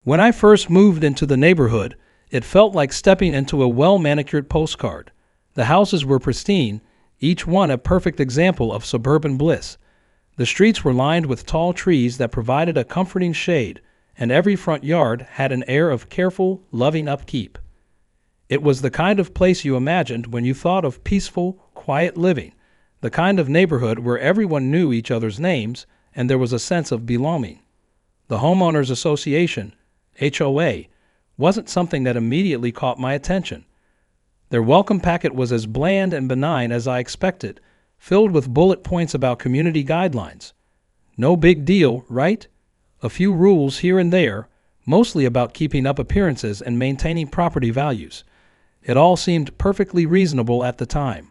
When I first moved into the neighborhood, it felt like stepping into a well-manicured postcard. The houses were pristine, each one a perfect example of suburban bliss. The streets were lined with tall trees that provided a comforting shade, and every front yard had an air of careful, loving upkeep. It was the kind of place you imagined when you thought of peaceful, quiet living, the kind of neighborhood where everyone knew each other's names and there was a sense of belonging. The Homeowners Association, HOA, wasn't something that immediately caught my attention. Their welcome packet was as bland and benign as I expected, filled with bullet points about community guidelines. No big deal, right? A few rules here and there, mostly about keeping up appearances and maintaining property values. It all seemed perfectly reasonable at the time.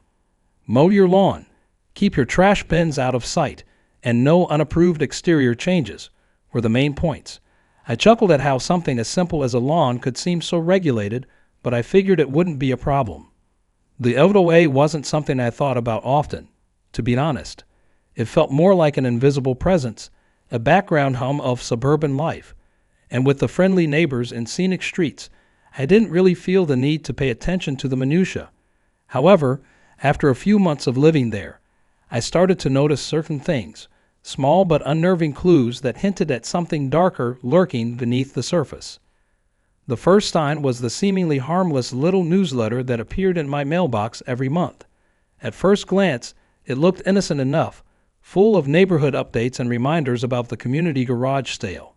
Mow your lawn, keep your trash bins out of sight, and no unapproved exterior changes were the main points. I chuckled at how something as simple as a lawn could seem so regulated, but I figured it wouldn't be a problem. The HOA wasn't something I thought about often, to be honest. It felt more like an invisible presence, a background hum of suburban life. And with the friendly neighbors and scenic streets, I didn't really feel the need to pay attention to the minutiae. However, after a few months of living there, I started to notice certain things, small but unnerving clues that hinted at something darker lurking beneath the surface. The first sign was the seemingly harmless little newsletter that appeared in my mailbox every month. At first glance, it looked innocent enough, full of neighborhood updates and reminders about the community garage sale.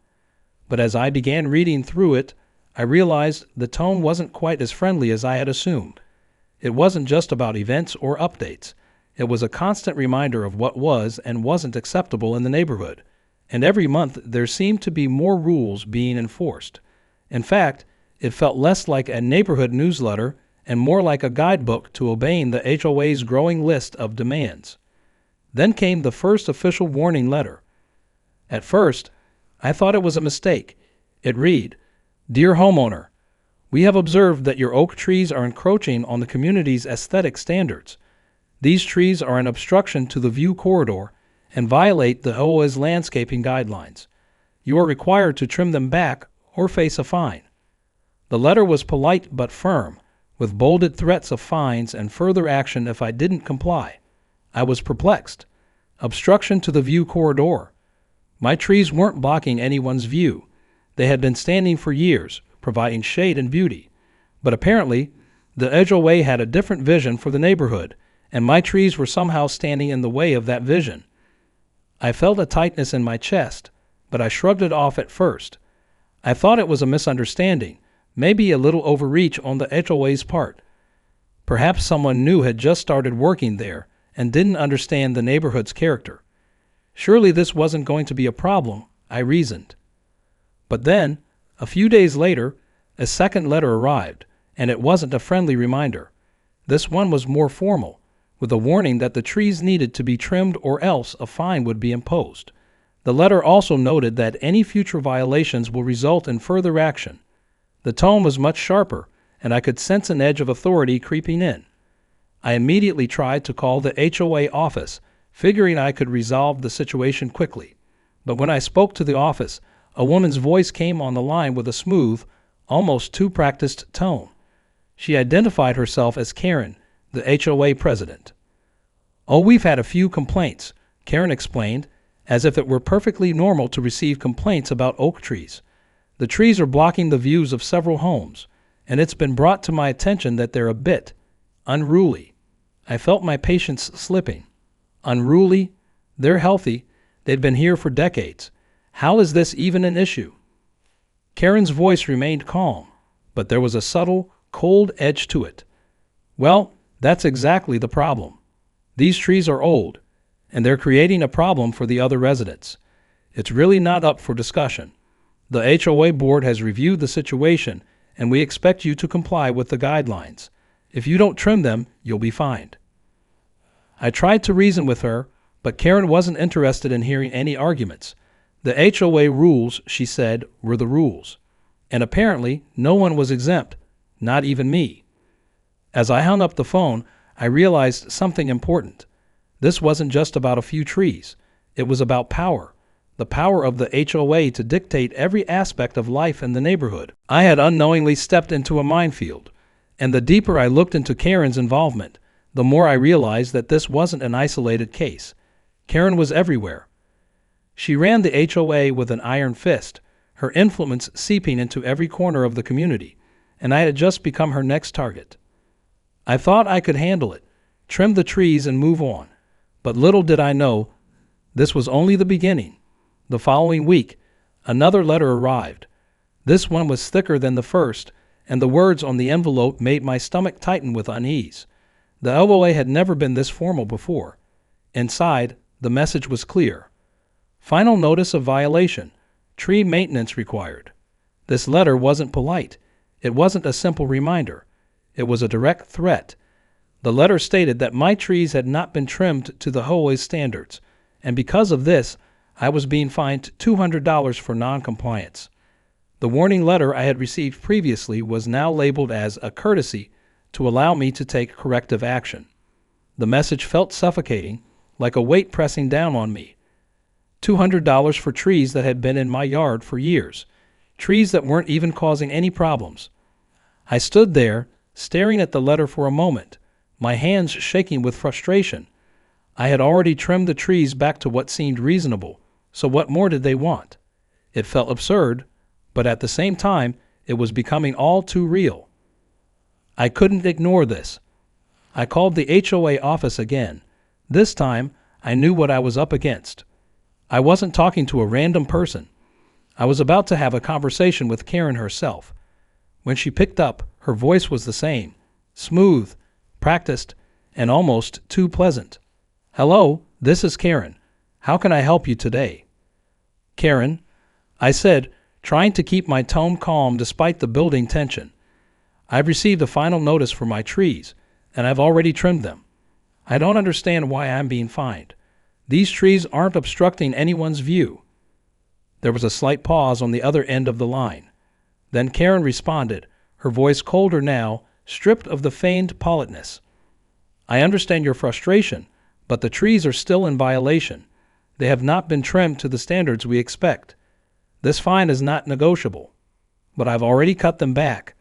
But as I began reading through it, I realized the tone wasn't quite as friendly as I had assumed. It wasn't just about events or updates. It was a constant reminder of what was and wasn't acceptable in the neighborhood, and every month there seemed to be more rules being enforced. In fact, it felt less like a neighborhood newsletter and more like a guidebook to obeying the HOA's growing list of demands. Then came the first official warning letter. At first, I thought it was a mistake. It read, "Dear homeowner, we have observed that your oak trees are encroaching on the community's aesthetic standards. These trees are an obstruction to the view corridor and violate the HOA's landscaping guidelines. You are required to trim them back or face a fine." The letter was polite but firm, with bolded threats of fines and further action if I didn't comply. I was perplexed. Obstruction to the view corridor. My trees weren't blocking anyone's view. They had been standing for years, providing shade and beauty. But apparently, the HOA had a different vision for the neighborhood, and my trees were somehow standing in the way of that vision. I felt a tightness in my chest, but I shrugged it off at first. I thought it was a misunderstanding, maybe a little overreach on the HOA's part. Perhaps someone new had just started working there and didn't understand the neighborhood's character. Surely this wasn't going to be a problem, I reasoned. But then, a few days later, a second letter arrived, and it wasn't a friendly reminder. This one was more formal, with a warning that the trees needed to be trimmed or else a fine would be imposed. The letter also noted that any future violations will result in further action. The tone was much sharper, and I could sense an edge of authority creeping in. I immediately tried to call the HOA office, figuring I could resolve the situation quickly. But when I spoke to the office, a woman's voice came on the line with a smooth, almost too practiced tone. She identified herself as Karen, the HOA president. "Oh, we've had a few complaints," Karen explained, as if it were perfectly normal to receive complaints about oak trees. "The trees are blocking the views of several homes, and it's been brought to my attention that they're a bit unruly." I felt my patience slipping. Unruly? They're healthy. They'd been here for decades. How is this even an issue? Karen's voice remained calm, but there was a subtle, cold edge to it. "Well, that's exactly the problem. These trees are old, and they're creating a problem for the other residents. It's really not up for discussion. The HOA board has reviewed the situation, and we expect you to comply with the guidelines. If you don't trim them, you'll be fined." I tried to reason with her, but Karen wasn't interested in hearing any arguments. The HOA rules, she said, were the rules. And apparently, no one was exempt, not even me. As I hung up the phone, I realized something important. This wasn't just about a few trees. It was about power. the power of the HOA to dictate every aspect of life in the neighborhood. I had unknowingly stepped into a minefield, and the deeper I looked into Karen's involvement, the more I realized that this wasn't an isolated case. Karen was everywhere. She ran the HOA with an iron fist, her influence seeping into every corner of the community, and I had just become her next target. I thought I could handle it, trim the trees and move on, but little did I know this was only the beginning. The following week, another letter arrived. This one was thicker than the first, and the words on the envelope made my stomach tighten with unease. The HOA had never been this formal before. Inside, the message was clear. Final notice of violation. Tree maintenance required. This letter wasn't polite. It wasn't a simple reminder. It was a direct threat. The letter stated that my trees had not been trimmed to the HOA's standards, and because of this, I was being fined $200 for non-compliance. The warning letter I had received previously was now labeled as a courtesy to allow me to take corrective action. The message felt suffocating, like a weight pressing down on me. $200 for trees that had been in my yard for years, trees that weren't even causing any problems. I stood there, staring at the letter for a moment, my hands shaking with frustration. I had already trimmed the trees back to what seemed reasonable, so what more did they want? It felt absurd, but at the same time, it was becoming all too real. I couldn't ignore this. I called the HOA office again. This time, I knew what I was up against. I wasn't talking to a random person. I was about to have a conversation with Karen herself. When she picked up, her voice was the same, smooth, practiced, and almost too pleasant. "Hello, this is Karen. How can I help you today?" "Karen," I said, trying to keep my tone calm despite the building tension. "I've received a final notice for my trees, and I've already trimmed them. I don't understand why I'm being fined. These trees aren't obstructing anyone's view." There was a slight pause on the other end of the line. Then Karen responded, her voice colder now, stripped of the feigned politeness. "I understand your frustration, but the trees are still in violation. They have not been trimmed to the standards we expect. This fine is not negotiable, but I've already cut them back.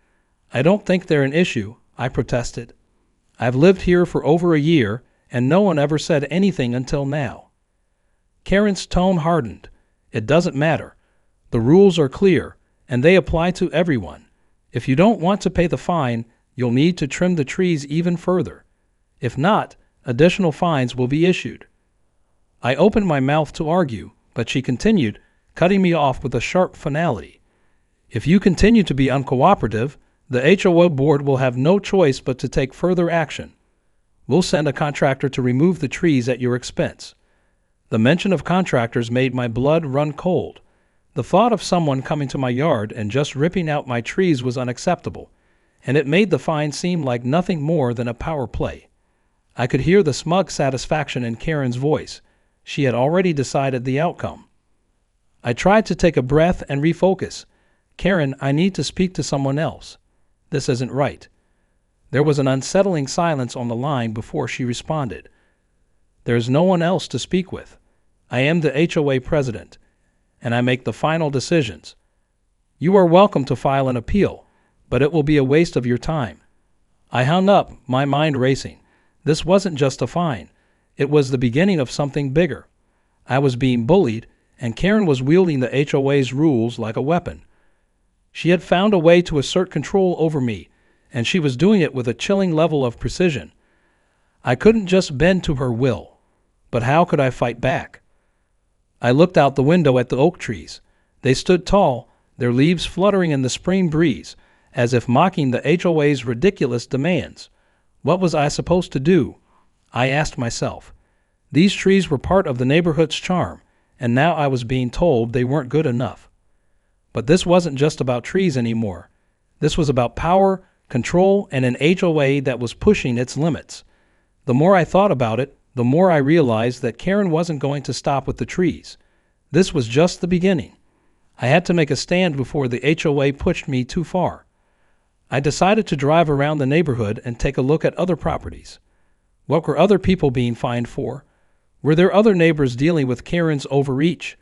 I don't think they're an issue," I protested. "I've lived here for over a year, and no one ever said anything until now." Karen's tone hardened. "It doesn't matter. The rules are clear, and they apply to everyone. If you don't want to pay the fine, you'll need to trim the trees even further. If not, additional fines will be issued." I opened my mouth to argue, but she continued, cutting me off with a sharp finality. "If you continue to be uncooperative, the HOA board will have no choice but to take further action. We'll send a contractor to remove the trees at your expense." The mention of contractors made my blood run cold. The thought of someone coming to my yard and just ripping out my trees was unacceptable, and it made the fine seem like nothing more than a power play. I could hear the smug satisfaction in Karen's voice. She had already decided the outcome. I tried to take a breath and refocus. "Karen, I need to speak to someone else. This isn't right." There was an unsettling silence on the line before she responded. "There is no one else to speak with. I am the HOA president, and I make the final decisions. You are welcome to file an appeal, but it will be a waste of your time." I hung up, my mind racing. This wasn't just a fine. It was the beginning of something bigger. I was being bullied, and Karen was wielding the HOA's rules like a weapon. She had found a way to assert control over me, and she was doing it with a chilling level of precision. I couldn't just bend to her will, but how could I fight back? I looked out the window at the oak trees. They stood tall, their leaves fluttering in the spring breeze, as if mocking the HOA's ridiculous demands. What was I supposed to do? I asked myself. These trees were part of the neighborhood's charm, and now I was being told they weren't good enough. But this wasn't just about trees anymore. This was about power, control, and an HOA that was pushing its limits. The more I thought about it, the more I realized that Karen wasn't going to stop with the trees. This was just the beginning. I had to make a stand before the HOA pushed me too far. I decided to drive around the neighborhood and take a look at other properties. What were other people being fined for? Were there other neighbors dealing with Karen's overreach?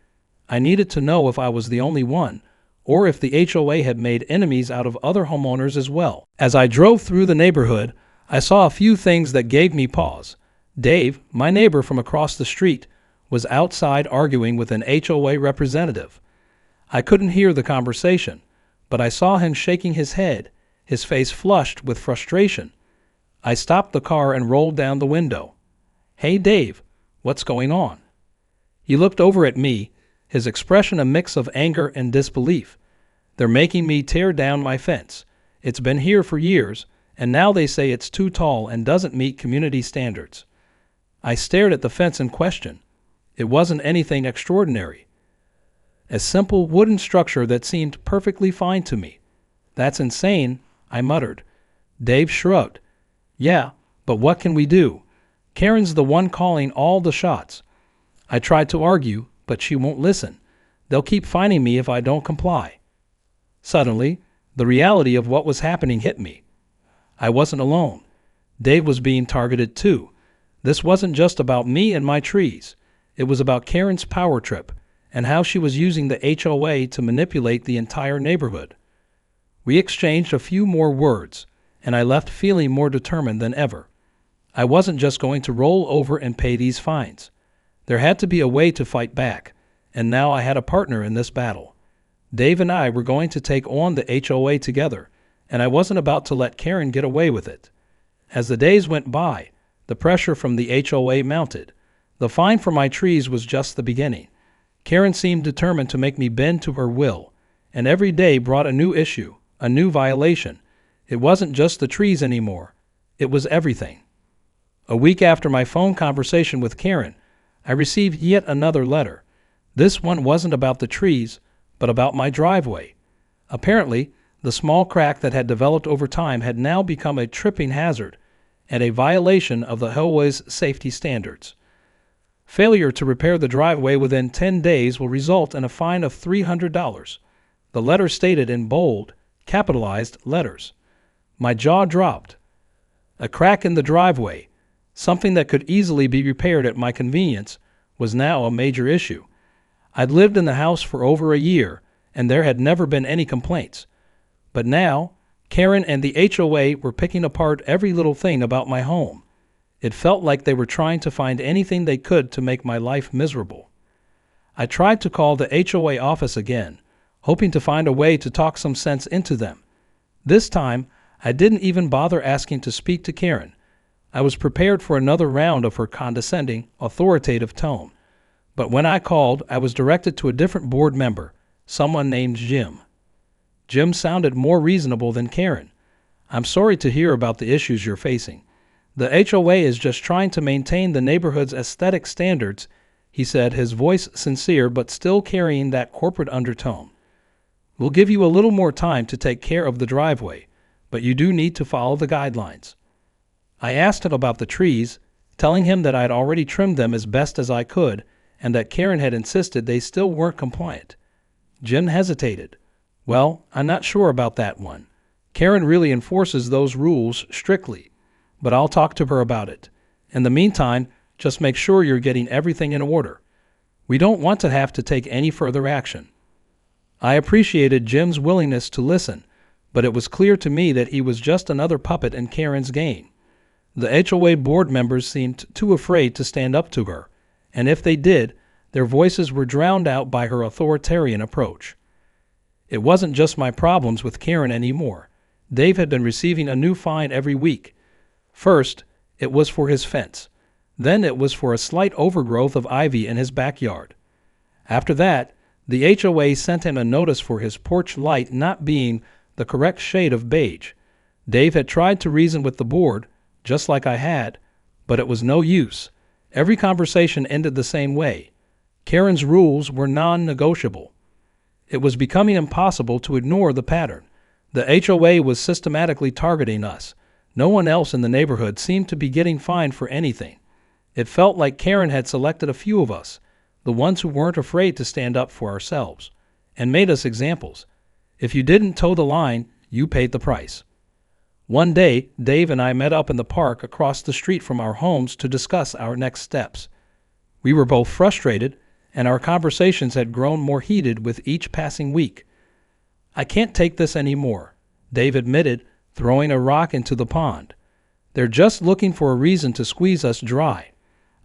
I needed to know if I was the only one, or if the HOA had made enemies out of other homeowners as well. As I drove through the neighborhood, I saw a few things that gave me pause. Dave, my neighbor from across the street, was outside arguing with an HOA representative. I couldn't hear the conversation, but I saw him shaking his head, his face flushed with frustration. I stopped the car and rolled down the window. "Hey, Dave, what's going on?" He looked over at me, his expression a mix of anger and disbelief. "They're making me tear down my fence. It's been here for years, and now they say it's too tall and doesn't meet community standards." I stared at the fence in question. It wasn't anything extraordinary. A simple wooden structure that seemed perfectly fine to me. "That's insane," I muttered. Dave shrugged. "Yeah, but what can we do? Karen's the one calling all the shots." I tried to argue, but she won't listen. "They'll keep fining me if I don't comply." Suddenly, the reality of what was happening hit me. I wasn't alone. Dave was being targeted too. This wasn't just about me and my trees. It was about Karen's power trip and how she was using the HOA to manipulate the entire neighborhood. We exchanged a few more words, and I left feeling more determined than ever. I wasn't just going to roll over and pay these fines. There had to be a way to fight back, and now I had a partner in this battle. Dave and I were going to take on the HOA together, and I wasn't about to let Karen get away with it. As the days went by, the pressure from the HOA mounted. The fine for my trees was just the beginning. Karen seemed determined to make me bend to her will, and every day brought a new issue, a new violation. It wasn't just the trees anymore. It was everything. A week after my phone conversation with Karen, I received yet another letter. This one wasn't about the trees, but about my driveway. Apparently, the small crack that had developed over time had now become a tripping hazard and a violation of the HOA's safety standards. Failure to repair the driveway within 10 days will result in a fine of $300. The letter stated in bold, capitalized letters. My jaw dropped. A crack in the driveway, something that could easily be repaired at my convenience, was now a major issue. I'd lived in the house for over a year, and there had never been any complaints. But now, Karen and the HOA were picking apart every little thing about my home. It felt like they were trying to find anything they could to make my life miserable. I tried to call the HOA office again, hoping to find a way to talk some sense into them. This time, I didn't even bother asking to speak to Karen. I was prepared for another round of her condescending, authoritative tone. But when I called, I was directed to a different board member, someone named Jim. Jim sounded more reasonable than Karen. "I'm sorry to hear about the issues you're facing. The HOA is just trying to maintain the neighborhood's aesthetic standards," he said, his voice sincere but still carrying that corporate undertone. "We'll give you a little more time to take care of the driveway, but you do need to follow the guidelines." I asked him about the trees, telling him that I'd already trimmed them as best as I could and that Karen had insisted they still weren't compliant. Jim hesitated. "Well, I'm not sure about that one. Karen really enforces those rules strictly, but I'll talk to her about it. In the meantime, just make sure you're getting everything in order. We don't want to have to take any further action." I appreciated Jim's willingness to listen, but it was clear to me that he was just another puppet in Karen's game. The HOA board members seemed too afraid to stand up to her, and if they did, their voices were drowned out by her authoritarian approach. It wasn't just my problems with Karen anymore. Dave had been receiving a new fine every week. First, it was for his fence. Then it was for a slight overgrowth of ivy in his backyard. After that, the HOA sent him a notice for his porch light not being the correct shade of beige. Dave had tried to reason with the board, just like I had, but it was no use. Every conversation ended the same way. Karen's rules were non-negotiable. It was becoming impossible to ignore the pattern. The HOA was systematically targeting us. No one else in the neighborhood seemed to be getting fined for anything. It felt like Karen had selected a few of us, the ones who weren't afraid to stand up for ourselves, and made us examples. If you didn't toe the line, you paid the price. One day, Dave and I met up in the park across the street from our homes to discuss our next steps. We were both frustrated, and our conversations had grown more heated with each passing week. "I can't take this anymore," Dave admitted, throwing a rock into the pond. "They're just looking for a reason to squeeze us dry.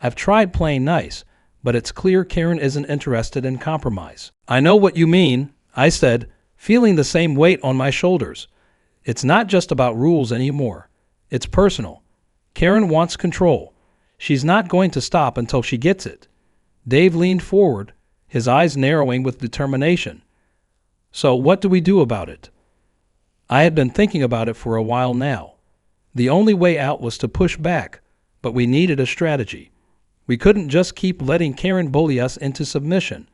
I've tried playing nice, but it's clear Karen isn't interested in compromise." "I know what you mean," I said, feeling the same weight on my shoulders. "It's not just about rules anymore. It's personal. Karen wants control. She's not going to stop until she gets it." Dave leaned forward, his eyes narrowing with determination. "So what do we do about it?" I had been thinking about it for a while now. The only way out was to push back, but we needed a strategy. We couldn't just keep letting Karen bully us into submission.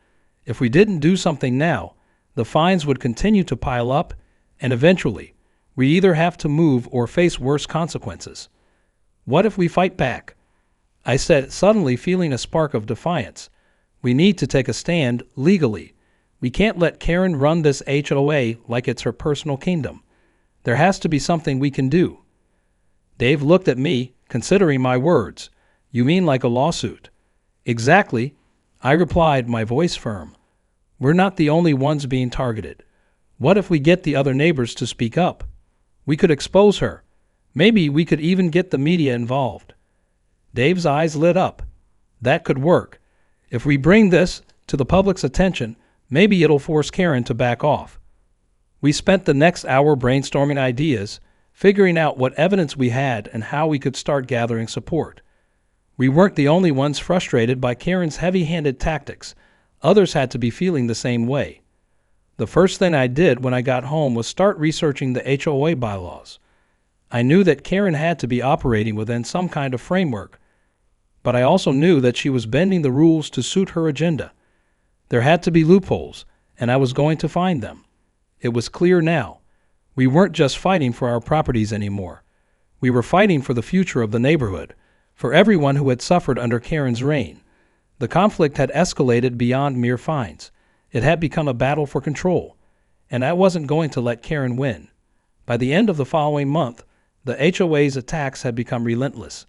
If we didn't do something now, the fines would continue to pile up, and eventually, we either have to move or face worse consequences. "What if we fight back?" I said, suddenly feeling a spark of defiance. "We need to take a stand legally. We can't let Karen run this HOA like it's her personal kingdom. There has to be something we can do." Dave looked at me, considering my words. "You mean like a lawsuit?" "Exactly," I replied, my voice firm. "We're not the only ones being targeted. What if we get the other neighbors to speak up? We could expose her. Maybe we could even get the media involved." Dave's eyes lit up. "That could work. If we bring this to the public's attention, maybe it'll force Karen to back off." We spent the next hour brainstorming ideas, figuring out what evidence we had and how we could start gathering support. We weren't the only ones frustrated by Karen's heavy-handed tactics. Others had to be feeling the same way. The first thing I did when I got home was start researching the HOA bylaws. I knew that Karen had to be operating within some kind of framework, but I also knew that she was bending the rules to suit her agenda. There had to be loopholes, and I was going to find them. It was clear now. We weren't just fighting for our properties anymore. We were fighting for the future of the neighborhood, for everyone who had suffered under Karen's reign. The conflict had escalated beyond mere fines. It had become a battle for control, and I wasn't going to let Karen win. By the end of the following month, the HOA's attacks had become relentless.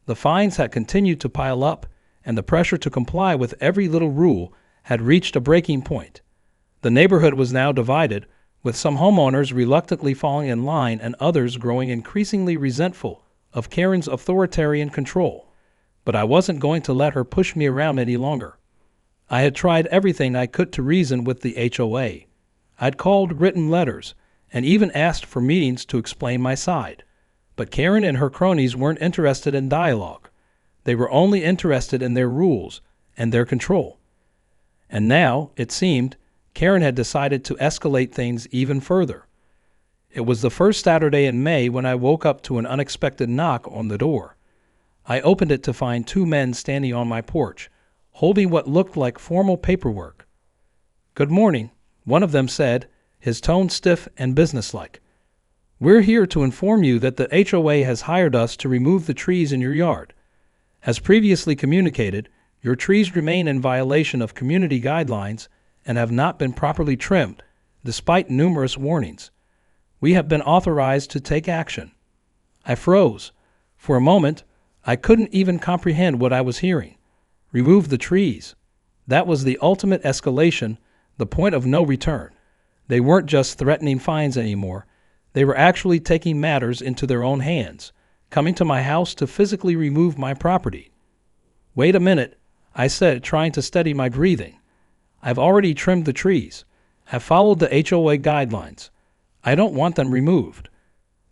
The fines had continued to pile up, and the pressure to comply with every little rule had reached a breaking point. The neighborhood was now divided, with some homeowners reluctantly falling in line and others growing increasingly resentful of Karen's authoritarian control. But I wasn't going to let her push me around any longer. I had tried everything I could to reason with the HOA. I'd called written letters and even asked for meetings to explain my side. But Karen and her cronies weren't interested in dialogue. They were only interested in their rules and their control. And now, it seemed, Karen had decided to escalate things even further. It was the first Saturday in May when I woke up to an unexpected knock on the door. I opened it to find two men standing on my porch, holding what looked like formal paperwork. "Good morning," one of them said, his tone stiff and businesslike. "We're here to inform you that the HOA has hired us to remove the trees in your yard. As previously communicated, your trees remain in violation of community guidelines and have not been properly trimmed, despite numerous warnings. We have been authorized to take action." I froze. For a moment, I couldn't even comprehend what I was hearing. Remove the trees. That was the ultimate escalation, the point of no return. They weren't just threatening fines anymore. They were actually taking matters into their own hands, coming to my house to physically remove my property. "Wait a minute," I said, trying to steady my breathing. "I've already trimmed the trees. I've followed the HOA guidelines. I don't want them removed."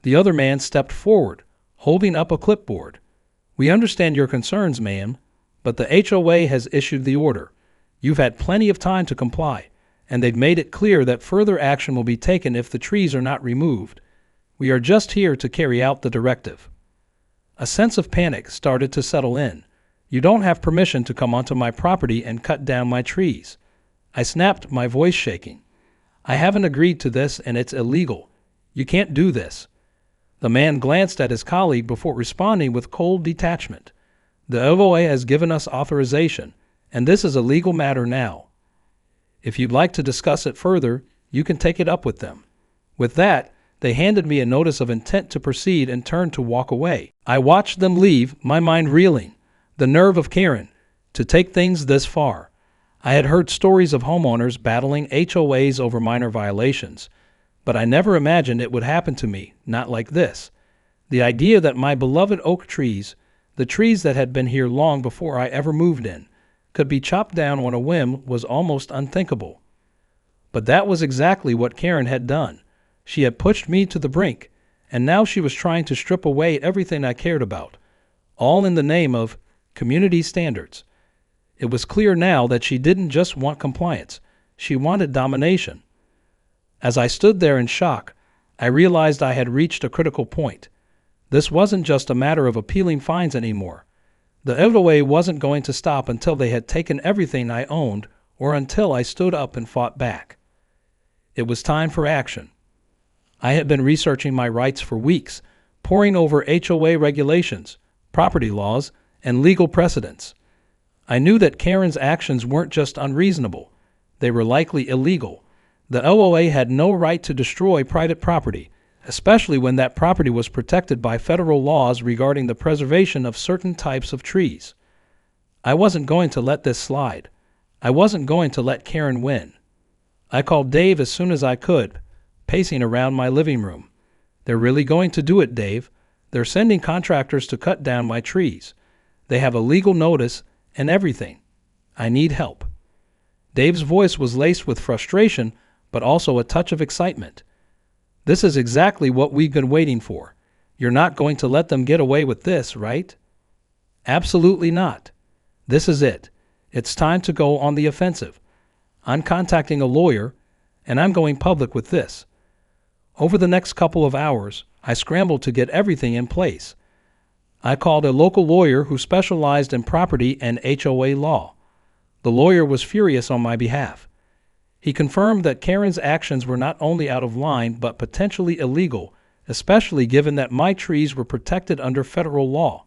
The other man stepped forward, holding up a clipboard. "We understand your concerns, ma'am, but the HOA has issued the order. You've had plenty of time to comply, and they've made it clear that further action will be taken if the trees are not removed. We are just here to carry out the directive." A sense of panic started to settle in. "You don't have permission to come onto my property and cut down my trees." I snapped, my voice shaking. "I haven't agreed to this, and it's illegal. You can't do this." The man glanced at his colleague before responding with cold detachment. "The HOA has given us authorization, and this is a legal matter now. If you'd like to discuss it further, you can take it up with them." With that, they handed me a notice of intent to proceed and turned to walk away. I watched them leave, my mind reeling. The nerve of Karen, to take things this far. I had heard stories of homeowners battling HOAs over minor violations, but I never imagined it would happen to me, not like this. The idea that my beloved oak trees, the trees that had been here long before I ever moved in, could be chopped down on a whim was almost unthinkable. But that was exactly what Karen had done. She had pushed me to the brink, and now she was trying to strip away everything I cared about, all in the name of community standards. It was clear now that she didn't just want compliance, she wanted domination. As I stood there in shock, I realized I had reached a critical point. This wasn't just a matter of appealing fines anymore. The HOA wasn't going to stop until they had taken everything I owned or until I stood up and fought back. It was time for action. I had been researching my rights for weeks, poring over HOA regulations, property laws, and legal precedents. I knew that Karen's actions weren't just unreasonable, they were likely illegal. The HOA had no right to destroy private property, especially when that property was protected by federal laws regarding the preservation of certain types of trees. I wasn't going to let this slide. I wasn't going to let Karen win. I called Dave as soon as I could, pacing around my living room. They're really going to do it, Dave. They're sending contractors to cut down my trees. They have a legal notice and everything. I need help. Dave's voice was laced with frustration, but also a touch of excitement. This is exactly what we've been waiting for. You're not going to let them get away with this, right? Absolutely not. This is it. It's time to go on the offensive. I'm contacting a lawyer, and I'm going public with this. Over the next couple of hours, I scrambled to get everything in place. I called a local lawyer who specialized in property and HOA law. The lawyer was furious on my behalf. He confirmed that Karen's actions were not only out of line but potentially illegal, especially given that my trees were protected under federal law.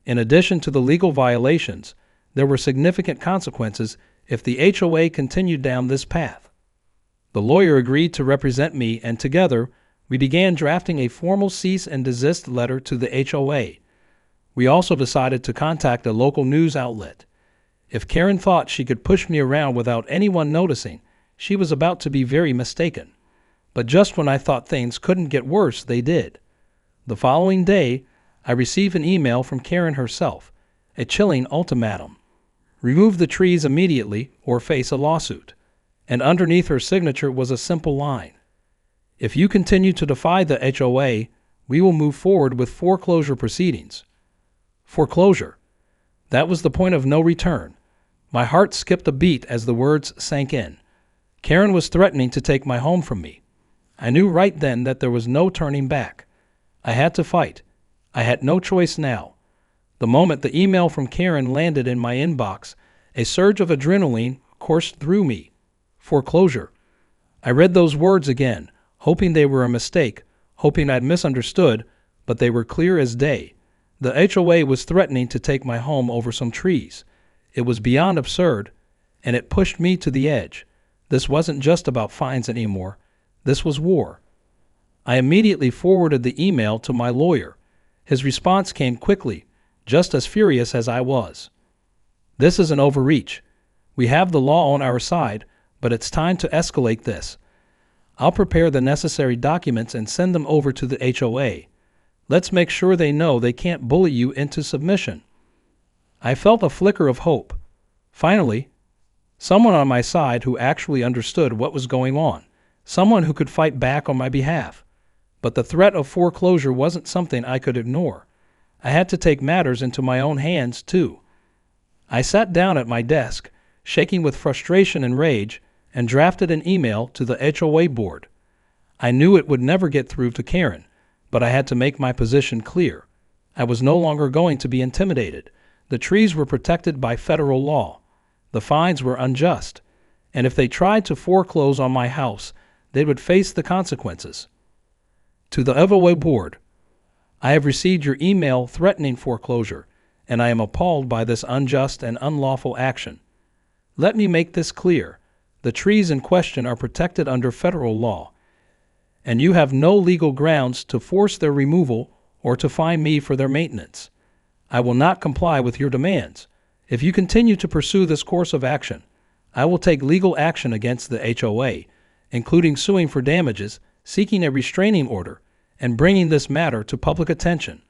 In addition to the legal violations, there were significant consequences if the HOA continued down this path. The lawyer agreed to represent me, and together, we began drafting a formal cease and desist letter to the HOA. We also decided to contact a local news outlet. If Karen thought she could push me around without anyone noticing, she was about to be very mistaken. But just when I thought things couldn't get worse, they did. The following day, I received an email from Karen herself, a chilling ultimatum. Remove the trees immediately or face a lawsuit. And underneath her signature was a simple line. If you continue to defy the HOA, we will move forward with foreclosure proceedings. Foreclosure. That was the point of no return. My heart skipped a beat as the words sank in. Karen was threatening to take my home from me. I knew right then that there was no turning back. I had to fight. I had no choice now. The moment the email from Karen landed in my inbox, a surge of adrenaline coursed through me. Foreclosure. I read those words again, hoping they were a mistake, hoping I'd misunderstood, but they were clear as day. The HOA was threatening to take my home over some trees. It was beyond absurd, and it pushed me to the edge. This wasn't just about fines anymore. This was war. I immediately forwarded the email to my lawyer. His response came quickly, just as furious as I was. This is an overreach. We have the law on our side, but it's time to escalate this. I'll prepare the necessary documents and send them over to the HOA. Let's make sure they know they can't bully you into submission. I felt a flicker of hope. Finally, someone on my side who actually understood what was going on, someone who could fight back on my behalf. But the threat of foreclosure wasn't something I could ignore. I had to take matters into my own hands, too. I sat down at my desk, shaking with frustration and rage, and drafted an email to the HOA board. I knew it would never get through to Karen, but I had to make my position clear. I was no longer going to be intimidated. The trees were protected by federal law. The fines were unjust, and if they tried to foreclose on my house, they would face the consequences. To the HOA board, I have received your email threatening foreclosure, and I am appalled by this unjust and unlawful action. Let me make this clear. The trees in question are protected under federal law, and you have no legal grounds to force their removal or to fine me for their maintenance. I will not comply with your demands. If you continue to pursue this course of action, I will take legal action against the HOA, including suing for damages, seeking a restraining order, and bringing this matter to public attention.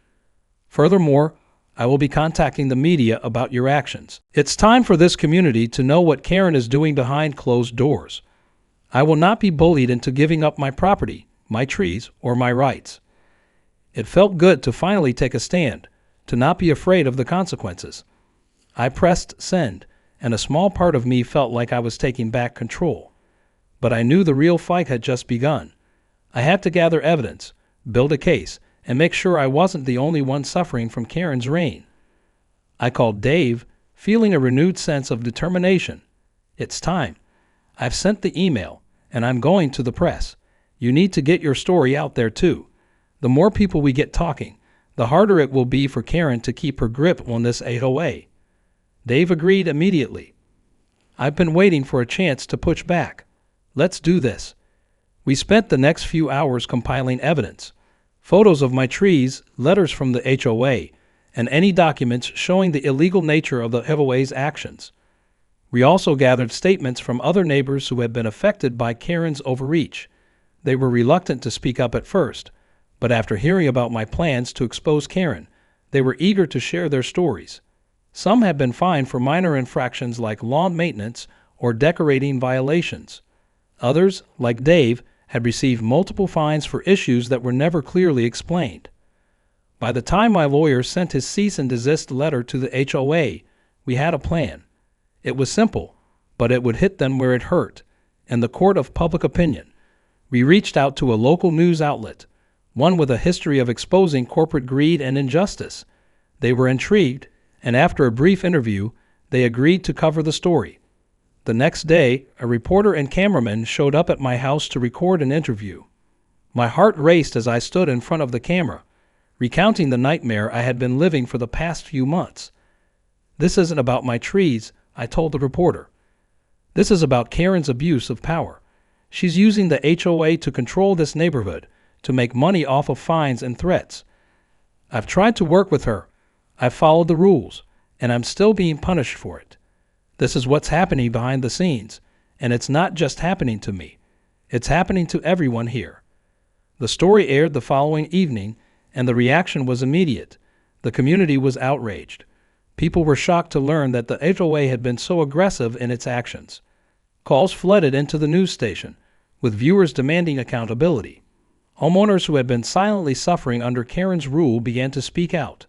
Furthermore, I will be contacting the media about your actions. It's time for this community to know what Karen is doing behind closed doors. I will not be bullied into giving up my property, my trees, or my rights. It felt good to finally take a stand, to not be afraid of the consequences. I pressed send, and a small part of me felt like I was taking back control. But I knew the real fight had just begun. I had to gather evidence, build a case, and make sure I wasn't the only one suffering from Karen's reign. I called Dave, feeling a renewed sense of determination. It's time. I've sent the email, and I'm going to the press. You need to get your story out there too. The more people we get talking, the harder it will be for Karen to keep her grip on this HOA. Dave agreed immediately. I've been waiting for a chance to push back. Let's do this. We spent the next few hours compiling evidence. Photos of my trees, letters from the HOA, and any documents showing the illegal nature of the HOA's actions. We also gathered statements from other neighbors who had been affected by Karen's overreach. They were reluctant to speak up at first, but after hearing about my plans to expose Karen, they were eager to share their stories. Some had been fined for minor infractions like lawn maintenance or decorating violations. Others, like Dave, had received multiple fines for issues that were never clearly explained. By the time my lawyer sent his cease and desist letter to the HOA, we had a plan. It was simple, but it would hit them where it hurt, in the court of public opinion. We reached out to a local news outlet, one with a history of exposing corporate greed and injustice. They were intrigued, and after a brief interview, they agreed to cover the story. The next day, a reporter and cameraman showed up at my house to record an interview. My heart raced as I stood in front of the camera, recounting the nightmare I had been living for the past few months. This isn't about my trees, I told the reporter. This is about Karen's abuse of power. She's using the HOA to control this neighborhood, to make money off of fines and threats. I've tried to work with her. I've followed the rules, and I'm still being punished for it. This is what's happening behind the scenes, and it's not just happening to me. It's happening to everyone here. The story aired the following evening, and the reaction was immediate. The community was outraged. People were shocked to learn that the HOA had been so aggressive in its actions. Calls flooded into the news station, with viewers demanding accountability. Homeowners who had been silently suffering under Karen's rule began to speak out.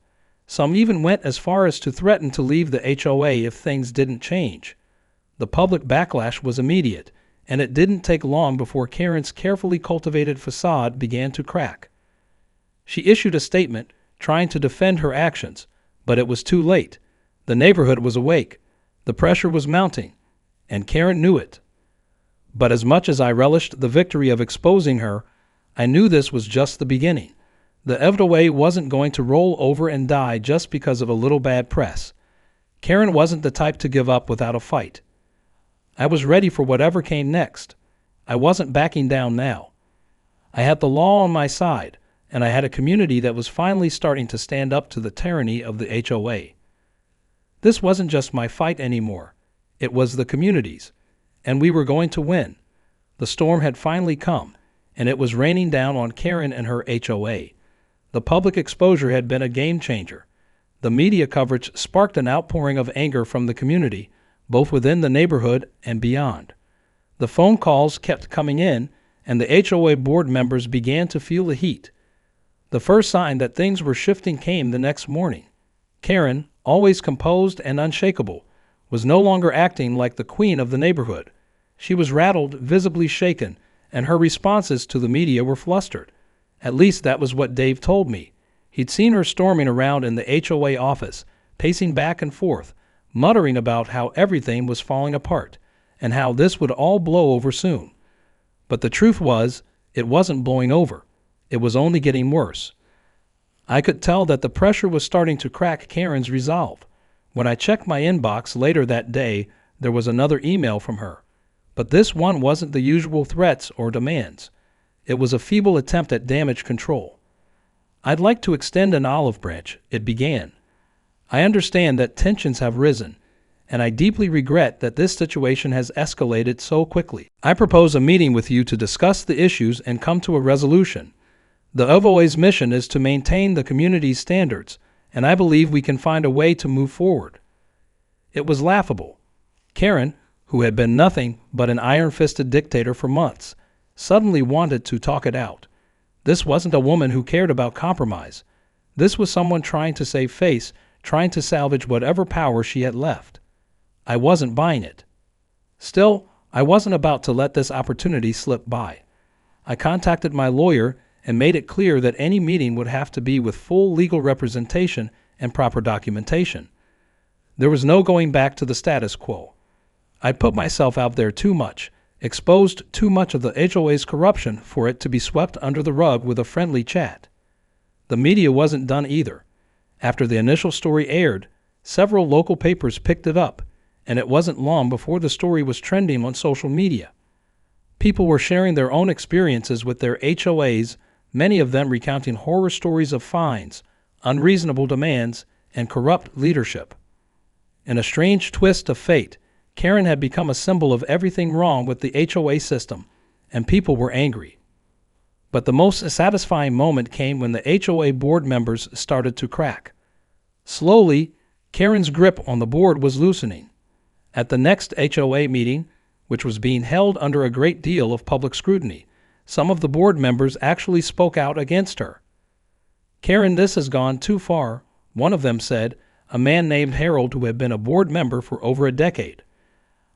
Some even went as far as to threaten to leave the HOA if things didn't change. The public backlash was immediate, and it didn't take long before Karen's carefully cultivated facade began to crack. She issued a statement trying to defend her actions, but it was too late. The neighborhood was awake. The pressure was mounting, and Karen knew it. But as much as I relished the victory of exposing her, I knew this was just the beginning. The HOA wasn't going to roll over and die just because of a little bad press. Karen wasn't the type to give up without a fight. I was ready for whatever came next. I wasn't backing down now. I had the law on my side, and I had a community that was finally starting to stand up to the tyranny of the HOA. This wasn't just my fight anymore. It was the community's, and we were going to win. The storm had finally come, and it was raining down on Karen and her HOA. The public exposure had been a game changer. The media coverage sparked an outpouring of anger from the community, both within the neighborhood and beyond. The phone calls kept coming in, and the HOA board members began to feel the heat. The first sign that things were shifting came the next morning. Karen, always composed and unshakable, was no longer acting like the queen of the neighborhood. She was rattled, visibly shaken, and her responses to the media were flustered. At least that was what Dave told me. He'd seen her storming around in the HOA office, pacing back and forth, muttering about how everything was falling apart, and how this would all blow over soon. But the truth was, it wasn't blowing over. It was only getting worse. I could tell that the pressure was starting to crack Karen's resolve. When I checked my inbox later that day, there was another email from her. But this one wasn't the usual threats or demands. It was a feeble attempt at damage control. I'd like to extend an olive branch, it began. I understand that tensions have risen, and I deeply regret that this situation has escalated so quickly. I propose a meeting with you to discuss the issues and come to a resolution. The HOA's mission is to maintain the community's standards, and I believe we can find a way to move forward." It was laughable. Karen, who had been nothing but an iron-fisted dictator for months, suddenly wanted to talk it out. This wasn't a woman who cared about compromise. This was someone trying to save face, trying to salvage whatever power she had left. I wasn't buying it. Still, I wasn't about to let this opportunity slip by. I contacted my lawyer and made it clear that any meeting would have to be with full legal representation and proper documentation. There was no going back to the status quo. I'd put myself out there too much, exposed too much of the HOA's corruption for it to be swept under the rug with a friendly chat. The media wasn't done either. After the initial story aired, several local papers picked it up, and it wasn't long before the story was trending on social media. People were sharing their own experiences with their HOAs, many of them recounting horror stories of fines, unreasonable demands, and corrupt leadership. In a strange twist of fate, Karen had become a symbol of everything wrong with the HOA system, and people were angry. But the most satisfying moment came when the HOA board members started to crack. Slowly, Karen's grip on the board was loosening. At the next HOA meeting, which was being held under a great deal of public scrutiny, some of the board members actually spoke out against her. "Karen, this has gone too far," one of them said, a man named Harold who had been a board member for over a decade.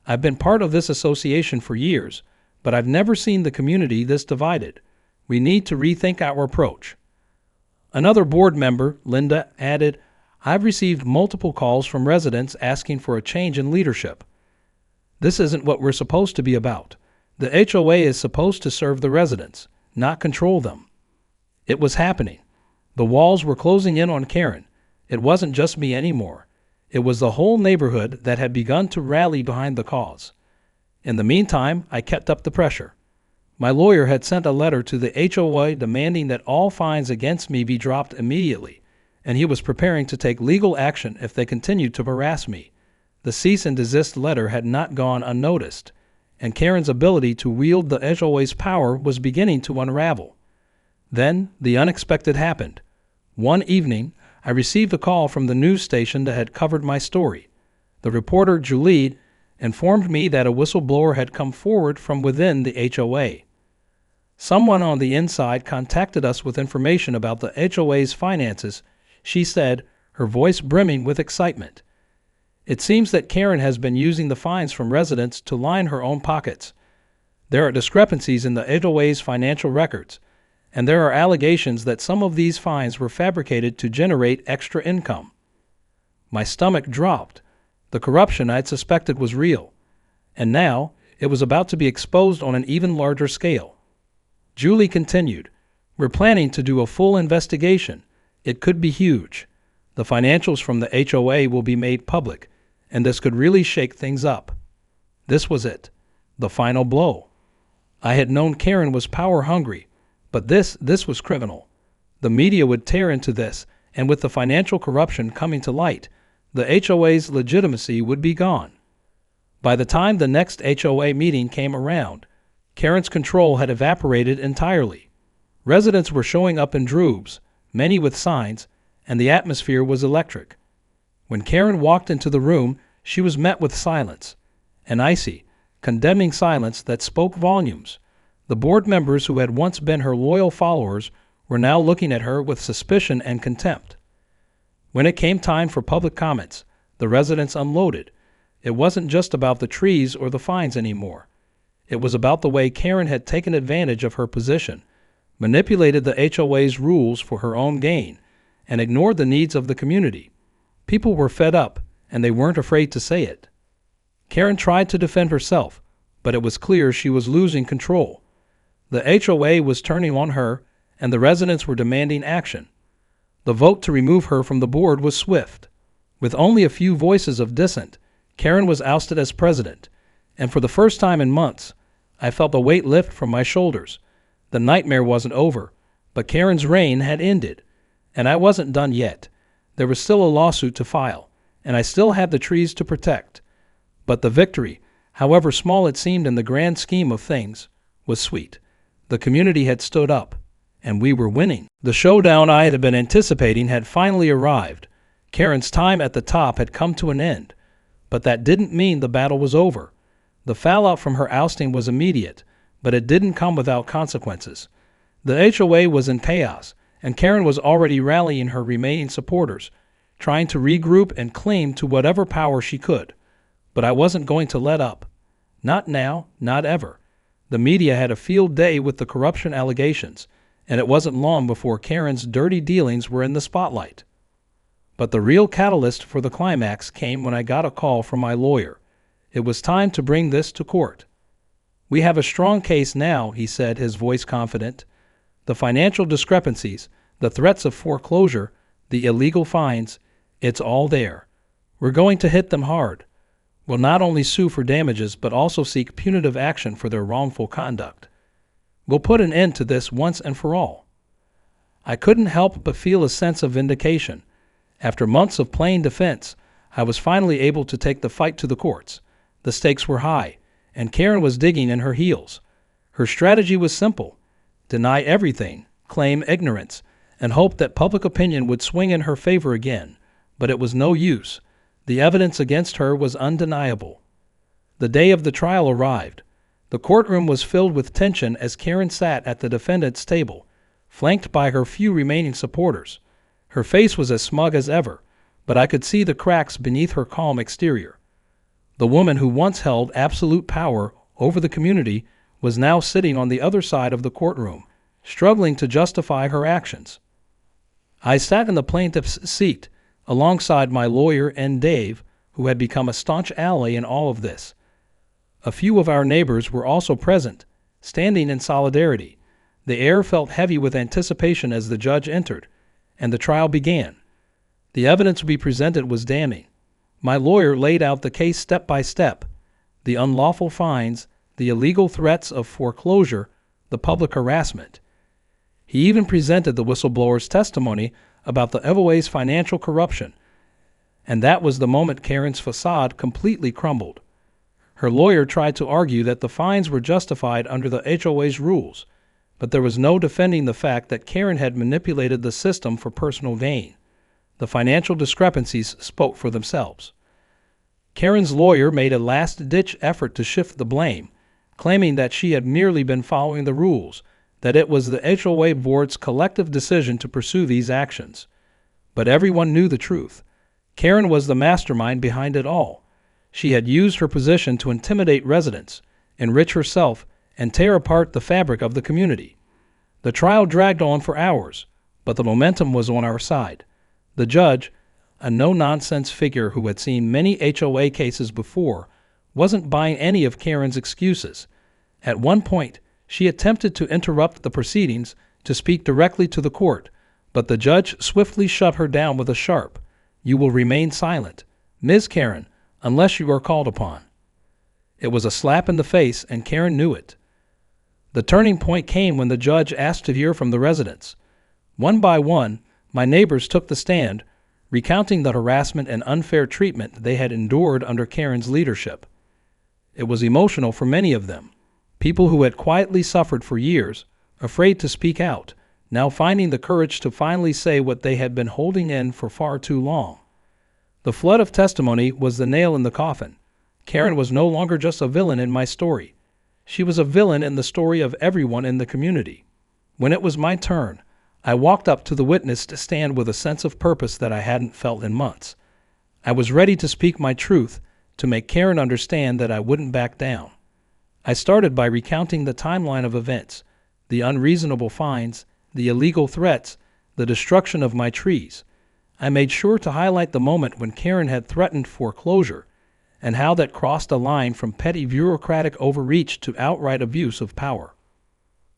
"I've been part of this association for years, but I've never seen the community this divided. We need to rethink our approach." Another board member, Linda, added, "I've received multiple calls from residents asking for a change in leadership. This isn't what we're supposed to be about. The HOA is supposed to serve the residents, not control them." It was happening. The walls were closing in on Karen. It wasn't just me anymore. It was the whole neighborhood that had begun to rally behind the cause. In the meantime, I kept up the pressure. My lawyer had sent a letter to the HOA demanding that all fines against me be dropped immediately, and he was preparing to take legal action if they continued to harass me. The cease and desist letter had not gone unnoticed, and Karen's ability to wield the HOA's power was beginning to unravel. Then the unexpected happened. One evening, I received a call from the news station that had covered my story. The reporter, Julie, informed me that a whistleblower had come forward from within the HOA. Someone on the inside contacted us with information about the HOA's finances, she said, her voice brimming with excitement. "It seems that Karen has been using the fines from residents to line her own pockets. There are discrepancies in the HOA's financial records, and there are allegations that some of these fines were fabricated to generate extra income." My stomach dropped. The corruption I'd suspected was real, and now it was about to be exposed on an even larger scale. Julie continued, "We're planning to do a full investigation. It could be huge. The financials from the HOA will be made public, and this could really shake things up." This was it, the final blow. I had known Karen was power-hungry, but this was criminal. The media would tear into this, and with the financial corruption coming to light, the HOA's legitimacy would be gone. By the time the next HOA meeting came around, Karen's control had evaporated entirely. Residents were showing up in droogs, many with signs, and the atmosphere was electric. When Karen walked into the room, she was met with silence, an icy, condemning silence that spoke volumes. The board members who had once been her loyal followers were now looking at her with suspicion and contempt. When it came time for public comments, the residents unloaded. It wasn't just about the trees or the fines anymore. It was about the way Karen had taken advantage of her position, manipulated the HOA's rules for her own gain, and ignored the needs of the community. People were fed up, and they weren't afraid to say it. Karen tried to defend herself, but it was clear she was losing control. The HOA was turning on her, and the residents were demanding action. The vote to remove her from the board was swift. With only a few voices of dissent, Karen was ousted as president, and for the first time in months, I felt the weight lift from my shoulders. The nightmare wasn't over, but Karen's reign had ended, and I wasn't done yet. There was still a lawsuit to file, and I still had the trees to protect. But the victory, however small it seemed in the grand scheme of things, was sweet. The community had stood up, and we were winning. The showdown I had been anticipating had finally arrived. Karen's time at the top had come to an end, but that didn't mean the battle was over. The fallout from her ousting was immediate, but it didn't come without consequences. The HOA was in chaos, and Karen was already rallying her remaining supporters, trying to regroup and cling to whatever power she could. But I wasn't going to let up. Not now, not ever. The media had a field day with the corruption allegations, and it wasn't long before Karen's dirty dealings were in the spotlight. But the real catalyst for the climax came when I got a call from my lawyer. It was time to bring this to court. "We have a strong case now," he said, his voice confident. "The financial discrepancies, the threats of foreclosure, the illegal fines, it's all there. We're going to hit them hard. We'll not only sue for damages but also seek punitive action for their wrongful conduct. We'll put an end to this once and for all." I couldn't help but feel a sense of vindication. After months of playing defense, I was finally able to take the fight to the courts. The stakes were high, and Karen was digging in her heels. Her strategy was simple: deny everything, claim ignorance, and hope that public opinion would swing in her favor again. But it was no use. The evidence against her was undeniable. The day of the trial arrived. The courtroom was filled with tension as Karen sat at the defendant's table, flanked by her few remaining supporters. Her face was as smug as ever, but I could see the cracks beneath her calm exterior. The woman who once held absolute power over the community was now sitting on the other side of the courtroom, struggling to justify her actions. I sat in the plaintiff's seat, alongside my lawyer and Dave, who had become a staunch ally in all of this. A few of our neighbors were also present, standing in solidarity. The air felt heavy with anticipation as the judge entered, and the trial began. The evidence we presented was damning. My lawyer laid out the case step by step: the unlawful fines, the illegal threats of foreclosure, the public harassment. He even presented the whistleblower's testimony about the HOA's financial corruption. And that was the moment Karen's facade completely crumbled. Her lawyer tried to argue that the fines were justified under the HOA's rules, but there was no defending the fact that Karen had manipulated the system for personal gain. The financial discrepancies spoke for themselves. Karen's lawyer made a last-ditch effort to shift the blame, claiming that she had merely been following the rules, that it was the HOA board's collective decision to pursue these actions. But everyone knew the truth. Karen was the mastermind behind it all. She had used her position to intimidate residents, enrich herself, and tear apart the fabric of the community. The trial dragged on for hours, but the momentum was on our side. The judge, a no-nonsense figure who had seen many HOA cases before, wasn't buying any of Karen's excuses. At one point, she attempted to interrupt the proceedings to speak directly to the court, but the judge swiftly shut her down with a sharp, "You will remain silent, Ms. Karen, unless you are called upon." It was a slap in the face, and Karen knew it. The turning point came when the judge asked to hear from the residents. One by one, my neighbors took the stand, recounting the harassment and unfair treatment they had endured under Karen's leadership. It was emotional for many of them. People who had quietly suffered for years, afraid to speak out, now finding the courage to finally say what they had been holding in for far too long. The flood of testimony was the nail in the coffin. Karen was no longer just a villain in my story. She was a villain in the story of everyone in the community. When it was my turn, I walked up to the witness stand with a sense of purpose that I hadn't felt in months. I was ready to speak my truth, to make Karen understand that I wouldn't back down. I started by recounting the timeline of events, the unreasonable fines, the illegal threats, the destruction of my trees. I made sure to highlight the moment when Karen had threatened foreclosure, and how that crossed a line from petty bureaucratic overreach to outright abuse of power.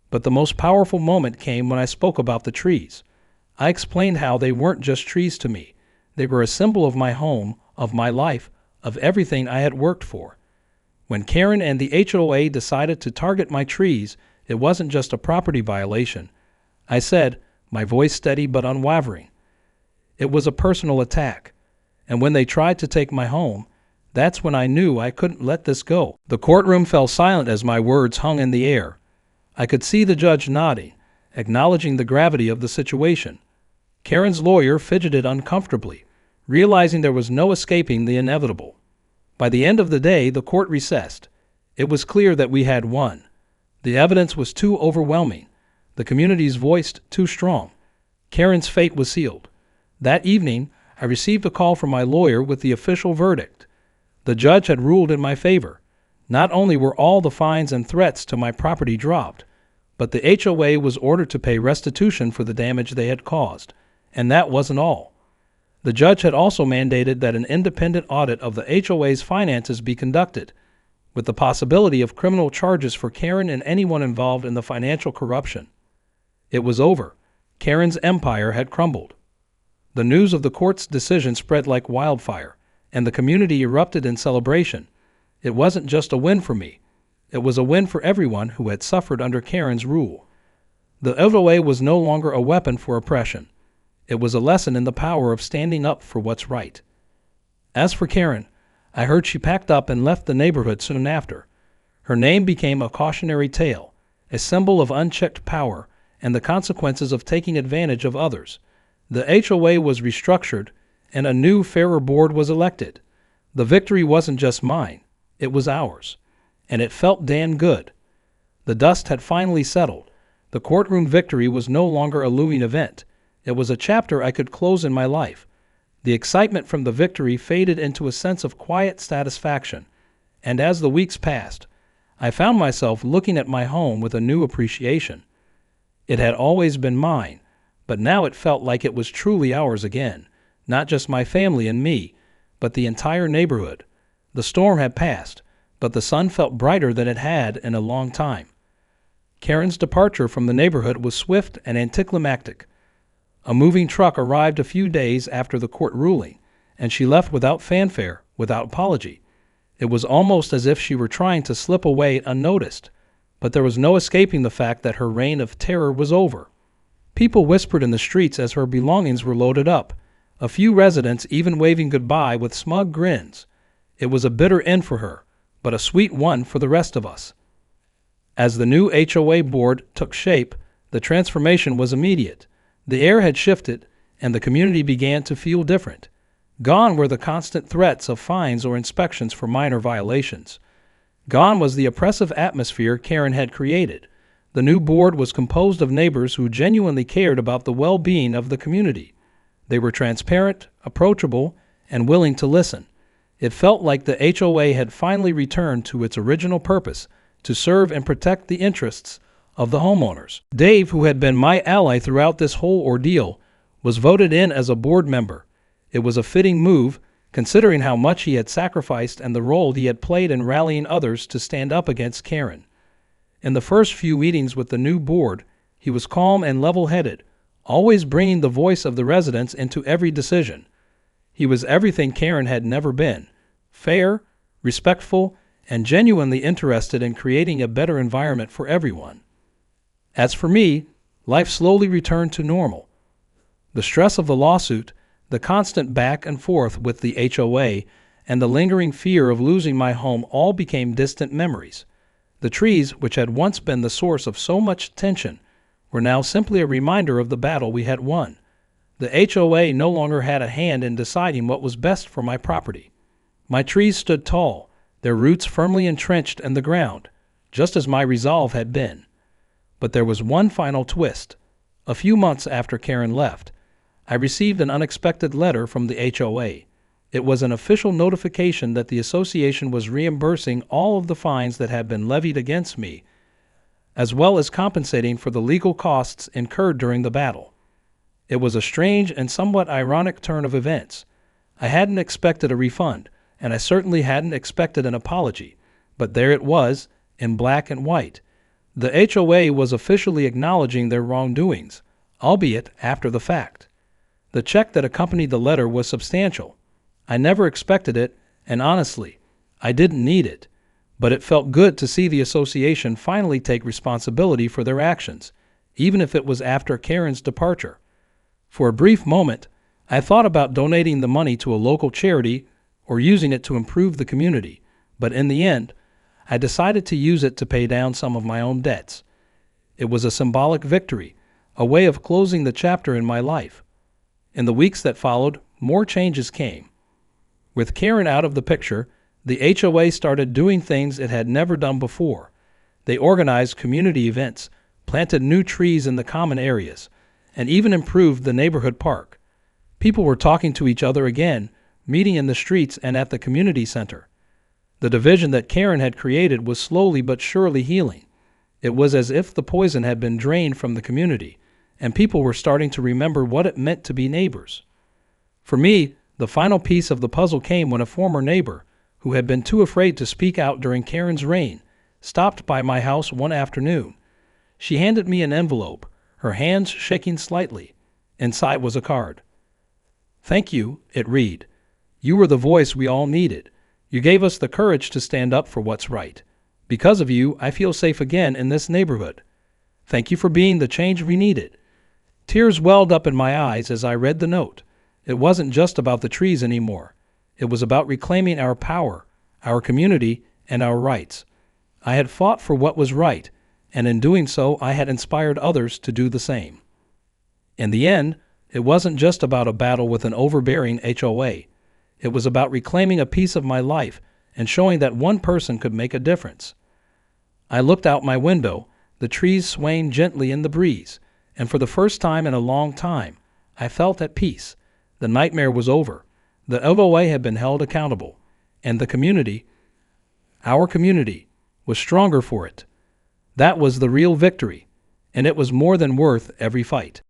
But the most powerful moment came when I spoke about the trees. I explained how they weren't just trees to me. They were a symbol of my home, of my life, of everything I had worked for. When Karen and the HOA decided to target my trees, it wasn't just a property violation. I said, my voice steady but unwavering. It was a personal attack. and when they tried to take my home, that's when I knew I couldn't let this go. The courtroom fell silent as my words hung in the air. I could see the judge nodding, acknowledging the gravity of the situation. Karen's lawyer fidgeted uncomfortably, realizing there was no escaping the inevitable. By the end of the day, the court recessed. It was clear that we had won. The evidence was too overwhelming. The community's voice too strong. Karen's fate was sealed. That evening, I received a call from my lawyer with the official verdict. The judge had ruled in my favor. Not only were all the fines and threats to my property dropped, but the HOA was ordered to pay restitution for the damage they had caused. And that wasn't all. The judge had also mandated that an independent audit of the HOA's finances be conducted, with the possibility of criminal charges for Karen and anyone involved in the financial corruption. It was over. Karen's empire had crumbled. The news of the court's decision spread like wildfire, and the community erupted in celebration. It wasn't just a win for me. It was a win for everyone who had suffered under Karen's rule. The HOA was no longer a weapon for oppression. It was a lesson in the power of standing up for what's right. As for Karen, I heard she packed up and left the neighborhood soon after. Her name became a cautionary tale, a symbol of unchecked power and the consequences of taking advantage of others. The HOA was restructured, and a new, fairer board was elected. The victory wasn't just mine, it was ours. And it felt damn good. The dust had finally settled. The courtroom victory was no longer a looming event. It was a chapter I could close in my life. The excitement from the victory faded into a sense of quiet satisfaction. And as the weeks passed, I found myself looking at my home with a new appreciation. It had always been mine, but now it felt like it was truly ours again. Not just my family and me, but the entire neighborhood. The storm had passed, but the sun felt brighter than it had in a long time. Karen's departure from the neighborhood was swift and anticlimactic. A moving truck arrived a few days after the court ruling, and she left without fanfare, without apology. It was almost as if she were trying to slip away unnoticed, but there was no escaping the fact that her reign of terror was over. People whispered in the streets as her belongings were loaded up, a few residents even waving goodbye with smug grins. It was a bitter end for her, but a sweet one for the rest of us. As the new HOA board took shape, the transformation was immediate. The air had shifted, and the community began to feel different. Gone were the constant threats of fines or inspections for minor violations. Gone was the oppressive atmosphere Karen had created. The new board was composed of neighbors who genuinely cared about the well-being of the community. They were transparent, approachable, and willing to listen. It felt like the HOA had finally returned to its original purpose, to serve and protect the interests of the homeowners. Dave, who had been my ally throughout this whole ordeal, was voted in as a board member. It was a fitting move, considering how much he had sacrificed and the role he had played in rallying others to stand up against Karen. In the first few meetings with the new board, he was calm and level-headed, always bringing the voice of the residents into every decision. He was everything Karen had never been: fair, respectful, and genuinely interested in creating a better environment for everyone. As for me, life slowly returned to normal. The stress of the lawsuit, the constant back and forth with the HOA, and the lingering fear of losing my home all became distant memories. The trees, which had once been the source of so much tension, were now simply a reminder of the battle we had won. The HOA no longer had a hand in deciding what was best for my property. My trees stood tall, their roots firmly entrenched in the ground, just as my resolve had been. But there was one final twist. A few months after Karen left, I received an unexpected letter from the HOA. It was an official notification that the association was reimbursing all of the fines that had been levied against me, as well as compensating for the legal costs incurred during the battle. It was a strange and somewhat ironic turn of events. I hadn't expected a refund, and I certainly hadn't expected an apology, but there it was, in black and white. The HOA was officially acknowledging their wrongdoings, albeit after the fact. The check that accompanied the letter was substantial. I never expected it, and honestly, I didn't need it. But it felt good to see the association finally take responsibility for their actions, even if it was after Karen's departure. For a brief moment, I thought about donating the money to a local charity or using it to improve the community, but in the end, I decided to use it to pay down some of my own debts. It was a symbolic victory, a way of closing the chapter in my life. In the weeks that followed, more changes came. With Karen out of the picture, the HOA started doing things it had never done before. They organized community events, planted new trees in the common areas, and even improved the neighborhood park. People were talking to each other again, meeting in the streets and at the community center. The division that Karen had created was slowly but surely healing. It was as if the poison had been drained from the community, and people were starting to remember what it meant to be neighbors. For me, the final piece of the puzzle came when a former neighbor, who had been too afraid to speak out during Karen's reign, stopped by my house one afternoon. She handed me an envelope, her hands shaking slightly. Inside was a card. "Thank you," it read. "You were the voice we all needed. You gave us the courage to stand up for what's right. Because of you, I feel safe again in this neighborhood. Thank you for being the change we needed." Tears welled up in my eyes as I read the note. It wasn't just about the trees anymore. It was about reclaiming our power, our community, and our rights. I had fought for what was right, and in doing so, I had inspired others to do the same. In the end, it wasn't just about a battle with an overbearing HOA. It was about reclaiming a piece of my life and showing that one person could make a difference. I looked out my window, the trees swaying gently in the breeze, and for the first time in a long time, I felt at peace. The nightmare was over. The HOA had been held accountable, and the community, our community, was stronger for it. That was the real victory, and it was more than worth every fight.